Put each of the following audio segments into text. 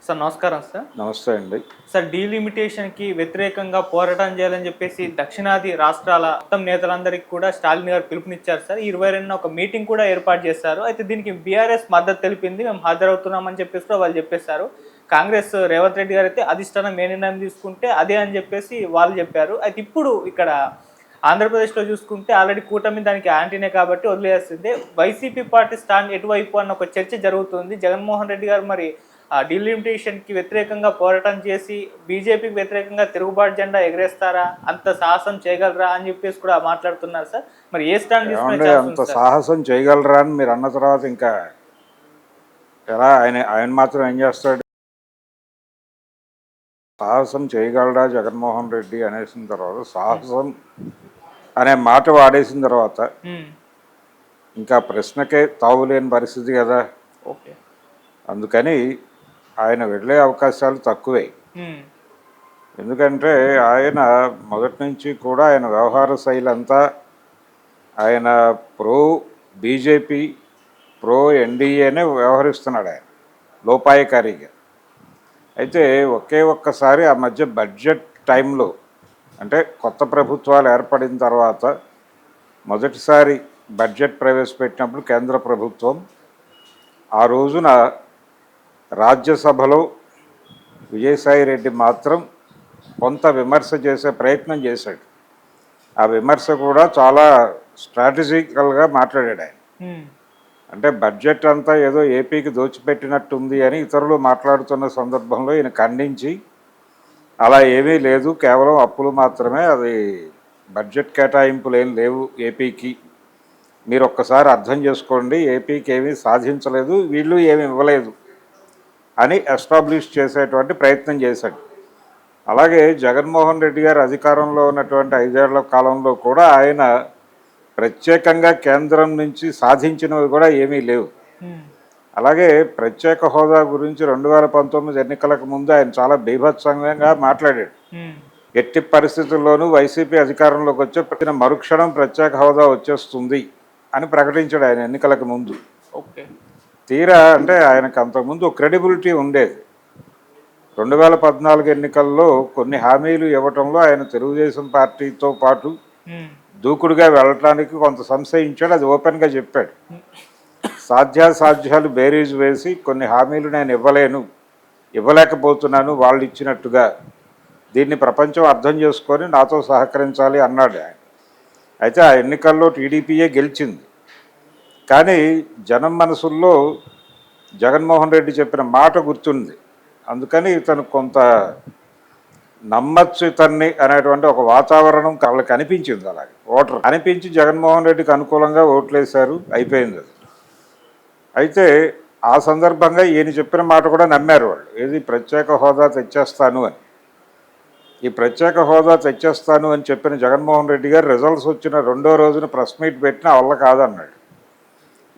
Sir నమస్కారం sir. నమస్తే అండి. సార్ డీలిమిటేషన్‌కి వ్యతిరేకంగా పోరాటం చేయాలని చెప్పేసి దక్షిణాది రాష్ట్రాల మొత్తం నేతలందరికీ కూడా స్టాలిన్ గారు పిలుపునిచ్చారు సార్. ఈ 22న ఒక మీటింగ్ కూడా ఏర్పాటు చేశారు. అయితే దీనికి బీఆర్ఎస్ మద్దతు తెలిపింది. మేము హాజరవుతున్నామని చెప్పేసి కూడా వాళ్ళు చెప్పేశారు. కాంగ్రెస్ రేవంత్ రెడ్డి గారైతే అధిష్టానం ఏ నిర్ణయం తీసుకుంటే అదే అని చెప్పేసి వాళ్ళు చెప్పారు. అయితే ఇప్పుడు ఇక్కడ ఆంధ్రప్రదేశ్‌లో చూసుకుంటే ఆల్రెడీ కూటమి దానికి యాంటీనే కాబట్టి వదిలేయాల్సిందే. వైసీపీ పార్టీ స్టాండ్ ఎటువైపు అన్న ఒక చర్చ జరుగుతుంది. జగన్మోహన్ రెడ్డి గారు మరి డీలిమిటేషన్‌కి వ్యతిరేకంగా పోరాటం చేసి బీజేపీకి వ్యతిరేకంగా తిరుగుబాటు జెండా ఎగరేస్తారా? అంత సాహసం చేయగలరా? అని చెప్పేసి కూడా మాట్లాడుతున్నారు సార్. మరి ఏ స్టాండ్ తీసుకునే ఛాన్స్ అంత ఉంది సార్? సాహసం చేయగలరా అని మీరు అన్న తర్వాత ఇంకా ఎలా ఆయన మాత్రం ఏం చేస్తాడు? సాహసం చేయగలరా జగన్మోహన్ రెడ్డి అనేసిన తర్వాత సాహసం అనే మాట వాడేసిన తర్వాత ఇంకా ప్రశ్నకే తావులేని పరిస్థితి కదా. ఓకే. అందుకని ఆయన వెళ్ళే అవకాశాలు తక్కువే. ఎందుకంటే ఆయన మొదటి నుంచి కూడా ఆయన వ్యవహార శైలి అంతా ఆయన ప్రో బీజేపీ ప్రో ఎన్డీఏనే వ్యవహరిస్తున్నాడు ఆయన లోపాయకారిగా. అయితే ఒక్కసారి ఆ మధ్య బడ్జెట్ టైంలో అంటే కొత్త ప్రభుత్వాలు ఏర్పడిన తర్వాత మొదటిసారి బడ్జెట్ ప్రవేశపెట్టినప్పుడు కేంద్ర ప్రభుత్వం ఆ రోజున రాజ్యసభలో విజయసాయి రెడ్డి మాత్రం కొంత విమర్శ చేసే ప్రయత్నం చేశాడు. ఆ విమర్శ కూడా చాలా స్ట్రాటజికల్గా మాట్లాడాడు ఆయన. అంటే బడ్జెట్ అంతా ఏదో ఏపీకి దోచిపెట్టినట్టుంది అని ఇతరులు మాట్లాడుతున్న సందర్భంలో ఈయన ఖండించి అలా ఏమీ లేదు, కేవలం అప్పులు మాత్రమే, అది బడ్జెట్ కేటాయింపులు ఏం లేవు ఏపీకి, మీరు ఒక్కసారి అర్థం చేసుకోండి, ఏపీకి ఏమీ సాధించలేదు, వీళ్ళు ఏమీ ఇవ్వలేదు అని ఎస్టాబ్లిష్ చేసేటువంటి ప్రయత్నం చేశాడు. అలాగే జగన్మోహన్ రెడ్డి గారు అధికారంలో ఉన్నటువంటి 5 ఏళ్ల కాలంలో కూడా ఆయన ప్రత్యేకంగా కేంద్రం నుంచి సాధించినవి కూడా ఏమీ లేవు. అలాగే ప్రత్యేక హోదా గురించి 2019 ఎన్నికలకు ముందు ఆయన చాలా బీభత్సంగా మాట్లాడాడు. ఎట్టి పరిస్థితుల్లోనూ వైసీపీ అధికారంలోకి వచ్చే మరుక్షణం ప్రత్యేక హోదా వచ్చేస్తుంది అని ప్రకటించాడు ఆయన ఎన్నికలకు ముందు. ఓకే. తీరా అంటే ఆయనకు అంతకుముందు క్రెడిబిలిటీ ఉండేది. 2014 ఎన్నికల్లో కొన్ని హామీలు ఇవ్వటంలో ఆయన తెలుగుదేశం పార్టీతో పాటు దూకుడుగా వెళ్ళటానికి కొంత సంశయించాడు, అది ఓపెన్గా చెప్పాడు. సాధ్యాసాధ్యాలు బేరీజు వేసి కొన్ని హామీలు నేను ఇవ్వలేకపోతున్నాను వాళ్ళు ఇచ్చినట్టుగా, దీన్ని ప్రపంచం అర్థం చేసుకొని నాతో సహకరించాలి అన్నాడు ఆయన. అయితే ఆ ఎన్నికల్లో టీడీపీయే గెలిచింది. కానీ జనం మనసుల్లో జగన్మోహన్ రెడ్డి చెప్పిన మాట గుర్తుంది. అందుకని ఇతను కొంత నమ్మచ్చు ఇతన్ని అనేటువంటి ఒక వాతావరణం వాళ్ళకి అనిపించింది. అలాగే ఓటర్ అనిపించి జగన్మోహన్ రెడ్డికి అనుకూలంగా ఓట్లేశారు, అయిపోయింది అది. అయితే ఆ సందర్భంగా ఈయన చెప్పిన మాట కూడా నమ్మారు వాళ్ళు, ఏది ప్రత్యేక హోదా తెచ్చేస్తాను అని. ఈ ప్రత్యేక హోదా తెచ్చేస్తాను అని చెప్పిన జగన్మోహన్ రెడ్డి గారు రిజల్ట్స్ వచ్చిన 2వ రోజున ప్రెస్ మీట్ పెట్టిన వల్ల కాదన్నాడు.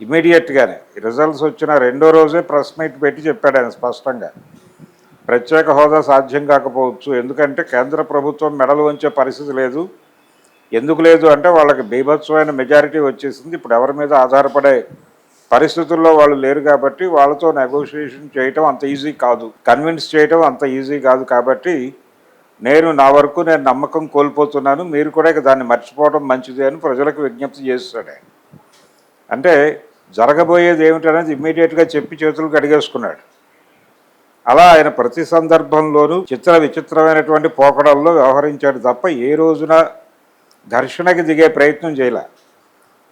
ఇమీడియట్గానే రిజల్ట్స్ వచ్చిన 2వ రోజే ప్రెస్ మీట్ పెట్టి చెప్పాడు ఆయన స్పష్టంగా, ప్రత్యేక హోదా సాధ్యం కాకపోవచ్చు, ఎందుకంటే కేంద్ర ప్రభుత్వం మెడలు వంచే పరిస్థితి లేదు. ఎందుకు లేదు అంటే వాళ్ళకి బీభత్సమైన మెజారిటీ వచ్చేసింది, ఇప్పుడు ఎవరి మీద ఆధారపడే పరిస్థితుల్లో వాళ్ళు లేరు కాబట్టి వాళ్ళతో నెగోషియేషన్ చేయటం అంత ఈజీ కాదు, కన్విన్స్ చేయటం అంత ఈజీ కాదు, కాబట్టి నా వరకు నేను నమ్మకం కోల్పోతున్నాను, మీరు కూడా ఇక దాన్ని మర్చిపోవడం మంచిది అని ప్రజలకు విజ్ఞప్తి చేస్తాడు ఆయన. అంటే జరగబోయేది ఏమిటనేది ఇమ్మీడియట్గా చెప్పి చేతులు కడిగేసుకున్నాడు. అలా ఆయన ప్రతి సందర్భంలోనూ విచిత్రమైనటువంటి పోకడల్లో వ్యవహరించాడు తప్ప ఏ రోజున ఘర్షణకి దిగే ప్రయత్నం చేయలే.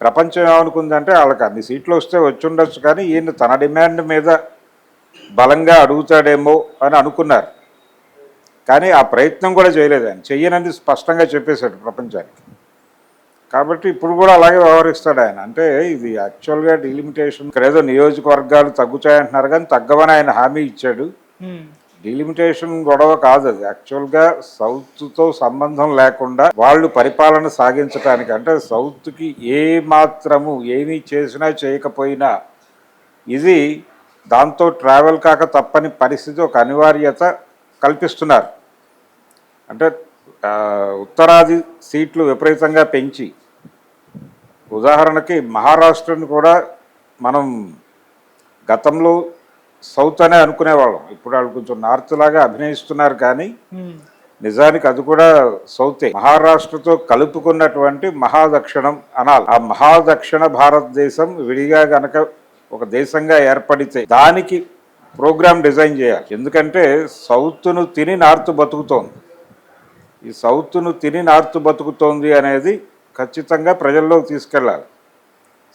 ప్రపంచం ఏమనుకుందంటే వాళ్ళకి అన్ని సీట్లు వస్తే వచ్చుండొచ్చు, కానీ ఈయన తన డిమాండ్ మీద బలంగా అడుగుతాడేమో అని అనుకున్నారు. కానీ ఆ ప్రయత్నం కూడా చేయలేదు ఆయన, చెయ్యనని స్పష్టంగా చెప్పేశాడు ప్రపంచానికి. కాబట్టి ఇప్పుడు కూడా అలాగే వ్యవహరిస్తాడు ఆయన. అంటే ఇది యాక్చువల్గా డీలిమిటేషన్ ఏదో నియోజకవర్గాలు తగ్గుతాయంటున్నారు, కానీ తగ్గవని ఆయన హామీ ఇచ్చాడు. డీలిమిటేషన్ గొడవ కాదు అది, యాక్చువల్గా సౌత్తో సంబంధం లేకుండా వాళ్ళు పరిపాలన సాగించడానికి, అంటే సౌత్కి ఏ మాత్రము ఏమీ చేసినా చేయకపోయినా ఇది దాంతో ట్రావెల్ కాక తప్పని పరిస్థితి, ఒక అనివార్యత కల్పిస్తున్నారు. అంటే ఉత్తరాది సీట్లు విపరీతంగా పెంచి, ఉదాహరణకి మహారాష్ట్రను కూడా మనం గతంలో సౌత్ అనే అనుకునేవాళ్ళం. ఇప్పుడు వాళ్ళు కొంచెం నార్త్ లాగా అభినయిస్తున్నారు, కానీ నిజానికి అది కూడా సౌతే. మహారాష్ట్రతో కలుపుకున్నటువంటి మహాదక్షిణం అనాలి. ఆ మహాదక్షిణ భారతదేశం విడిగా గనక ఒక దేశంగా ఏర్పడితే దానికి ప్రోగ్రామ్ డిజైన్ చేయాలి. ఎందుకంటే సౌత్ను తిని నార్త్ బతుకుతోంది. ఈ సౌత్ను తిని నార్త్ బతుకుతోంది అనేది ఖచ్చితంగా ప్రజల్లోకి తీసుకెళ్ళాలి.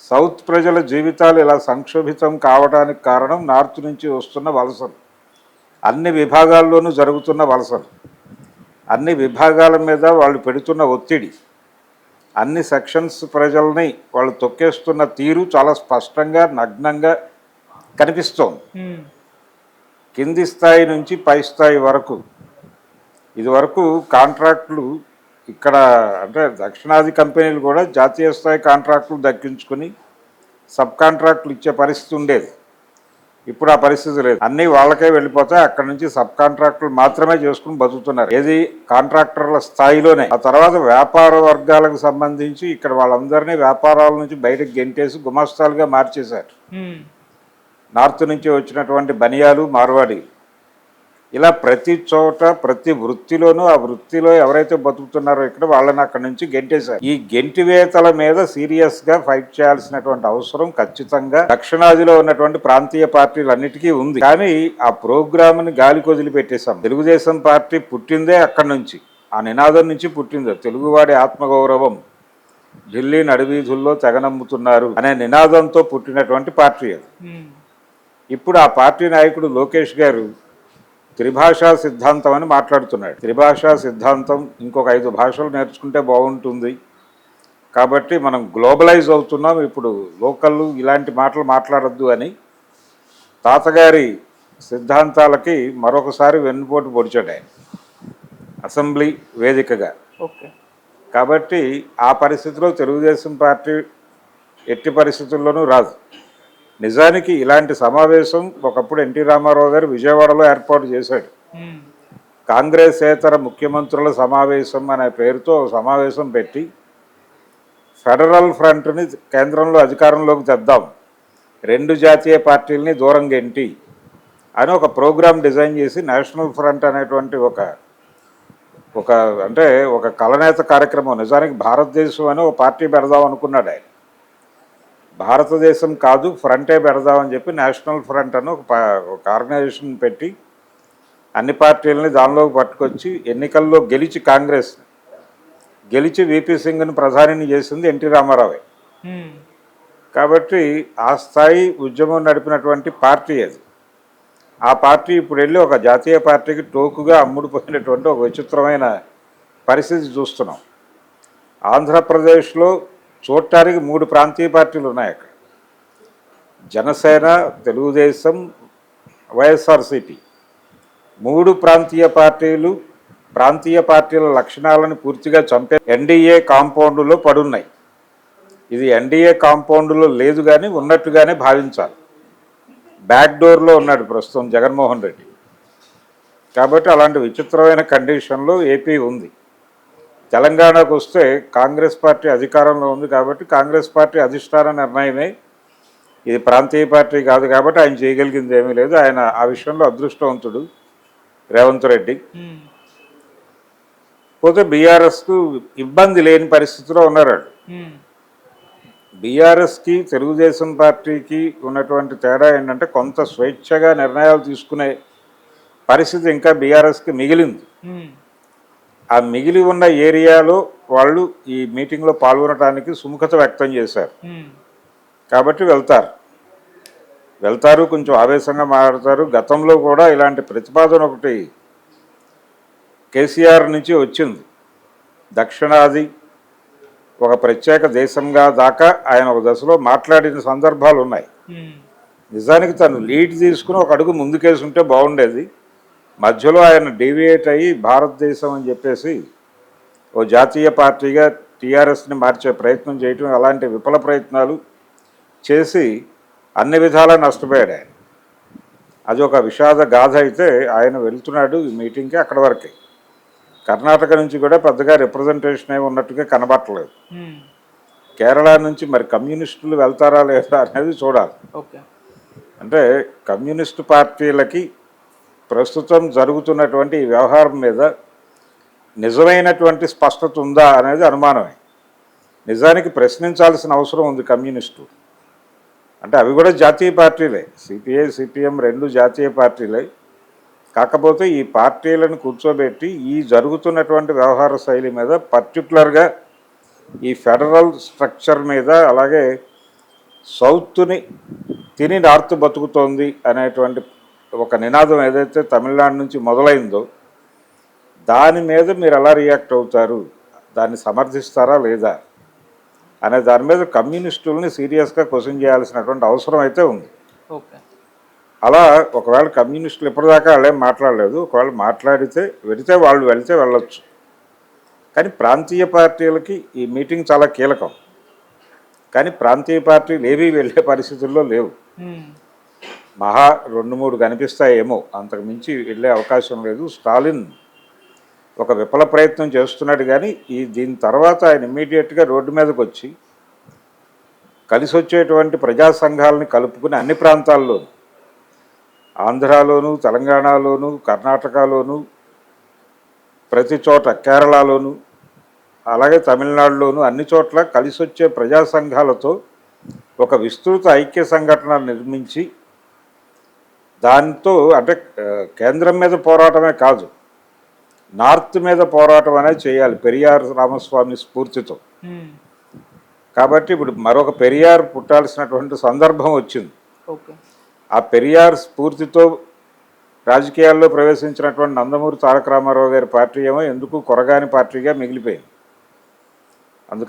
సౌత్ ప్రజల జీవితాలు ఇలా సంక్షోభితం కావడానికి కారణం నార్త్ నుంచి వస్తున్న వలసలు, అన్ని విభాగాల్లోనూ జరుగుతున్న వలసలు, అన్ని విభాగాల మీద వాళ్ళు పెడుతున్న ఒత్తిడి, అన్ని సెక్షన్స్ ప్రజల్ని వాళ్ళు తొక్కేస్తున్న తీరు చాలా స్పష్టంగా నగ్నంగా కనిపిస్తోంది. కింది స్థాయి నుంచి పై స్థాయి వరకు. ఇది వరకు కాంట్రాక్టులు ఇక్కడ అంటే దక్షిణాది కంపెనీలు కూడా జాతీయ స్థాయి కాంట్రాక్టులు దక్కించుకుని సబ్ కాంట్రాక్టులు ఇచ్చే పరిస్థితి ఉండేది. ఇప్పుడు ఆ పరిస్థితి లేదు. అన్నీ వాళ్ళకే వెళ్ళిపోతాయి. అక్కడ నుంచి సబ్ కాంట్రాక్టులు మాత్రమే చేసుకుని బతుకుతున్నారు. ఏది కాంట్రాక్టర్ల స్థాయిలోనే. ఆ తర్వాత వ్యాపార వర్గాలకు సంబంధించి ఇక్కడ వాళ్ళందరినీ వ్యాపారాల నుంచి బయటకు గెంటేసి గుమాస్తాలుగా మార్చేశారు. నార్త్ నుంచి వచ్చినటువంటి బనియాలు, మార్వాడి, ఇలా ప్రతి చోట ప్రతి వృత్తిలోనూ ఆ వృత్తిలో ఎవరైతే బతుకుతున్నారో ఇక్కడ వాళ్ళని అక్కడి నుంచి గెంటేశారు. ఈ గెంటివేతల మీద సీరియస్గా ఫైట్ చేయాల్సినటువంటి అవసరం ఖచ్చితంగా దక్షిణాదిలో ఉన్నటువంటి ప్రాంతీయ పార్టీలన్నిటికీ ఉంది. కానీ ఆ ప్రోగ్రామ్ని గాలికి వదిలిపెట్టేశాం. తెలుగుదేశం పార్టీ పుట్టిందే అక్కడి నుంచి, ఆ నినాదం నుంచి పుట్టిందే. తెలుగువాడి ఆత్మగౌరవం ఢిల్లీ నడివీధుల్లో తెగనమ్ముతున్నారు అనే నినాదంతో పుట్టినటువంటి పార్టీ అది. ఇప్పుడు ఆ పార్టీ నాయకుడు లోకేష్ గారు త్రిభాషా సిద్ధాంతం అని మాట్లాడుతున్నాడు. త్రిభాషా సిద్ధాంతం ఇంకొక 5 భాషలు నేర్చుకుంటే బాగుంటుంది, కాబట్టి మనం గ్లోబలైజ్ అవుతున్నాం, ఇప్పుడు లోకల్ ఇలాంటి మాటలు మాట్లాడొద్దు అని తాతగారి సిద్ధాంతాలకి మరొకసారి వెన్నుపోటు పొడిచాడు ఆయన అసెంబ్లీ వేదికగా. కాబట్టి ఆ పరిస్థితిలో తెలుగుదేశం పార్టీ ఎట్టి పరిస్థితుల్లోనూ రాదు. నిజానికి ఇలాంటి సమావేశం ఒకప్పుడు ఎన్టీ రామారావు గారు విజయవాడలో ఏర్పాటు చేశాడు. కాంగ్రెసేతర ముఖ్యమంత్రుల సమావేశం అనే పేరుతో సమావేశం పెట్టి ఫెడరల్ ఫ్రంట్ని కేంద్రంలో అధికారంలోకి తెద్దాం, 2 జాతీయ పార్టీలని దూరం గెంటి అని ఒక ప్రోగ్రాం డిజైన్ చేసి నేషనల్ ఫ్రంట్ అనేటువంటి ఒక కలనేత కార్యక్రమం. నిజానికి భారతదేశం అని ఒక పార్టీ పెడదాం అనుకున్నాడు ఆయన. భారతదేశం కాదు, ఫ్రంటే పెడదామని చెప్పి నేషనల్ ఫ్రంట్ అని ఒక ఆర్గనైజేషన్ పెట్టి అన్ని పార్టీలని దానిలోకి పట్టుకొచ్చి ఎన్నికల్లో గెలిచి కాంగ్రెస్ గెలిచి విపి సింగ్ని ప్రధానిని చేసింది ఎన్టీ రామారావే. కాబట్టి ఆ స్థాయి ఉద్యమం నడిపినటువంటి పార్టీ అది. ఆ పార్టీ ఇప్పుడు వెళ్ళి ఒక జాతీయ పార్టీకి టోకుగా అమ్ముడుపోయినటువంటి ఒక విచిత్రమైన పరిస్థితి చూస్తున్నాం. ఆంధ్రప్రదేశ్లో చూడటానికి 3 ప్రాంతీయ పార్టీలు ఉన్నాయి అక్కడ. జనసేన, తెలుగుదేశం, వైఎస్ఆర్సీపీ 3 ప్రాంతీయ పార్టీలు ప్రాంతీయ పార్టీల లక్షణాలను పూర్తిగా చంపే ఎన్డీఏ కాంపౌండ్లో పడున్నాయి. ఇది ఎన్డీఏ కాంపౌండ్లో లేదు కానీ ఉన్నట్టుగానే భావించాలి. బ్యాక్ డోర్లో ఉన్నాడు ప్రస్తుతం జగన్మోహన్ రెడ్డి. కాబట్టి అలాంటి విచిత్రమైన కండిషన్లో ఏపీ ఉంది. తెలంగాణకు వస్తే కాంగ్రెస్ పార్టీ అధికారంలో ఉంది కాబట్టి కాంగ్రెస్ పార్టీ అధిష్టాన నిర్ణయమే, ఇది ప్రాంతీయ పార్టీ కాదు కాబట్టి ఆయన చేయగలిగింది ఏమీ లేదు. ఆయన ఆ విషయంలో అదృష్టవంతుడు రేవంత్ రెడ్డి. పోతే బీఆర్ఎస్కు ఇబ్బంది లేని పరిస్థితిలో ఉన్నారు. బీఆర్ఎస్కి తెలుగుదేశం పార్టీకి ఉన్నటువంటి తేడా ఏంటంటే కొంత స్వేచ్ఛగా నిర్ణయాలు తీసుకునే పరిస్థితి ఇంకా బీఆర్ఎస్కి మిగిలింది. ఆ మిగిలి ఉన్న ఏరియాలో వాళ్ళు ఈ మీటింగ్లో పాల్గొనడానికి సుముఖత వ్యక్తం చేశారు. కాబట్టి వెళ్తారు, కొంచెం ఆవేశంగా మాట్లాడతారు. గతంలో కూడా ఇలాంటి ప్రతిపాదన ఒకటి కేసీఆర్ నుంచి వచ్చింది. దక్షిణాది ఒక ప్రత్యేక దేశంగా దాకా ఆయన ఒక దశలో మాట్లాడిన సందర్భాలు ఉన్నాయి. నిజానికి తను లీడ్ తీసుకుని ఒక అడుగు ముందుకేసి ఉంటే బాగుండేది. మధ్యలో ఆయన డీవియేట్ అయ్యి భారతదేశం అని చెప్పేసి ఓ జాతీయ పార్టీగా టీఆర్ఎస్ని మార్చే ప్రయత్నం చేయటం, అలాంటి విఫల ప్రయత్నాలు చేసి అన్ని విధాలా నష్టపోయాడు ఆయన. అది ఒక విషాద గాథ. అయితే ఆయన వెళ్తున్నాడు ఈ మీటింగ్కి, అక్కడి వరకే. కర్ణాటక నుంచి కూడా పెద్దగా రిప్రజెంటేషన్ ఏమి ఉన్నట్టుగా కనబట్టలేదు. కేరళ నుంచి మరి కమ్యూనిస్టులు వెళ్తారా లేదా అనేది చూడాలి. అంటే కమ్యూనిస్టు పార్టీలకి ప్రస్తుతం జరుగుతున్నటువంటి ఈ వ్యవహారం మీద నిజమైనటువంటి స్పష్టత ఉందా అనేది అనుమానమే. నిజానికి ప్రశ్నించాల్సిన అవసరం ఉంది కమ్యూనిస్టు. అంటే అవి కూడా జాతీయ పార్టీలే, సిపిఐ సిపిఎం రెండు జాతీయ పార్టీలే. కాకపోతే ఈ పార్టీలను కూర్చోబెట్టి ఈ జరుగుతున్నటువంటి వ్యవహార శైలి మీద పర్టికులర్గా ఈ ఫెడరల్ స్ట్రక్చర్ మీద, అలాగే సౌత్ని తిని నార్త్ బతుకుతోంది అనేటువంటి ఒక నినాదం ఏదైతే తమిళనాడు నుంచి మొదలైందో దాని మీద మీరు ఎలా రియాక్ట్ అవుతారు, దాన్ని సమర్థిస్తారా లేదా అనే దాని మీద కమ్యూనిస్టుల్ని సీరియస్గా క్వశ్చన్ చేయాల్సినటువంటి అవసరం అయితే ఉంది. ఓకే. అలా ఒకవేళ కమ్యూనిస్టులు ఇప్పటిదాకా వాళ్ళేం మాట్లాడలేదు, ఒకవేళ మాట్లాడితే వాళ్ళు వెళితే వెళ్ళొచ్చు. కానీ ప్రాంతీయ పార్టీలకి ఈ మీటింగ్ చాలా కీలకం. కానీ ప్రాంతీయ పార్టీలు ఏవీ వెళ్ళే పరిస్థితుల్లో లేవు. మహా 2-3 కనిపిస్తాయేమో, అంతకు మించి వెళ్ళే అవకాశం లేదు. స్టాలిన్ ఒక విఫల ప్రయత్నం చేస్తున్నాడు, కానీ దీని తర్వాత ఆయన ఇమ్మీడియట్గా రోడ్డు మీదకి వచ్చి కలిసి వచ్చేటువంటి ప్రజా సంఘాలని కలుపుకుని అన్ని ప్రాంతాల్లోనూ, ఆంధ్రాలోను, తెలంగాణలోను, కర్ణాటకలోను, ప్రతి చోట కేరళలోను, అలాగే తమిళనాడులోను అన్ని చోట్ల కలిసి వచ్చే ప్రజా సంఘాలతో ఒక విస్తృత ఐక్య సంఘటన నిర్మించి దాంతో అంటే కేంద్రం మీద పోరాటమే కాదు, నార్త్ మీద పోరాటం అనేది చేయాలి పెరియార్ రామస్వామి స్ఫూర్తితో. కాబట్టి ఇప్పుడు మరొక పెరియార్ పుట్టాల్సినటువంటి సందర్భం వచ్చింది. ఆ పెరియార్ స్ఫూర్తితో రాజకీయాల్లో ప్రవేశించినటువంటి నందమూరి తారక రామారావు గారి పార్టీ ఏమో ఎందుకు కొరగాని పార్టీగా మిగిలిపోయింది. అందుకని